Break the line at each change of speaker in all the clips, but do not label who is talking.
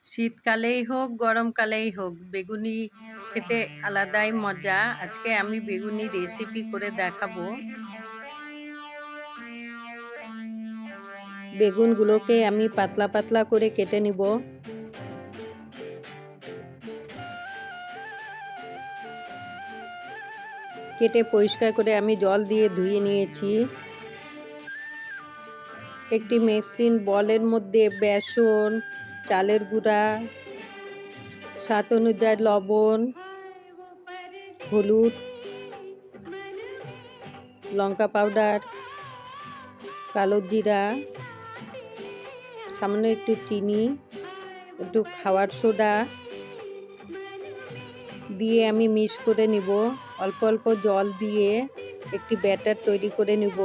শীতকালেই হোক গরমকালেই হোক বেগুনি খেতে আলাদাই মজা। আজকে আমি বেগুনি রেসিপি করে দেখাবো। বেগুনগুলোকে আমি পাতলা পাতলা করে কেটে নিব। কেটে পরিষ্কার করে আমি জল দিয়ে ধুয়ে নিয়েছি। একটি মিক্সিং বলের মধ্যে বেসন, চালের গুঁড়া, স্বাদ অনুযায়ী লবণ, হলুদ, লঙ্কা পাউডার, কালো জিরা, সামান্য একটু চিনি, একটু খাওয়ার সোডা দিয়ে আমি মিক্স করে নিব। অল্প অল্প জল দিয়ে একটি ব্যাটার তৈরি করে নিব।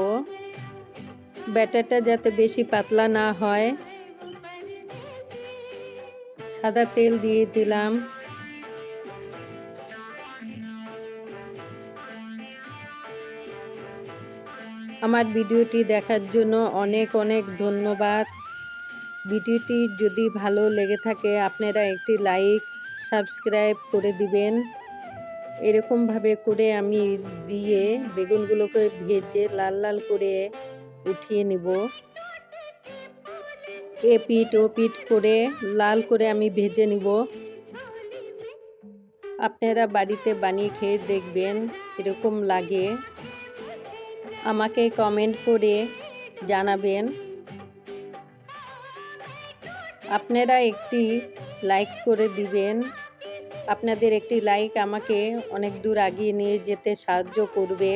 ব্যাটারটা যাতে বেশি পাতলা না হয়। সাদা তেল দিয়ে দিলাম। আমার ভিডিওটি দেখার জন্য অনেক অনেক ধন্যবাদ। ভিডিওটি যদি ভালো লেগে থাকে আপনারা একটি লাইক, সাবস্ক্রাইব করে দিবেন। এরকমভাবে করে আমি দিয়ে বেগুনগুলোকে ভেজে লাল লাল করে উঠিয়ে নিব। এপিঠ ওপিঠ করে লাল করে আমি ভেজে নিব। আপনারা বাড়িতে বানিয়ে খেয়ে দেখবেন এরকম লাগে। আমাকে কমেন্ট করে জানাবেন। আপনারা একটি লাইক করে দিবেন। আপনাদের একটি লাইক আমাকে অনেক দূর এগিয়ে নিয়ে যেতে সাহায্য করবে।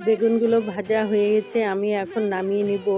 বেগুনগুলো ভাজা হয়ে গেছে, আমি এখন নামিয়ে নিব।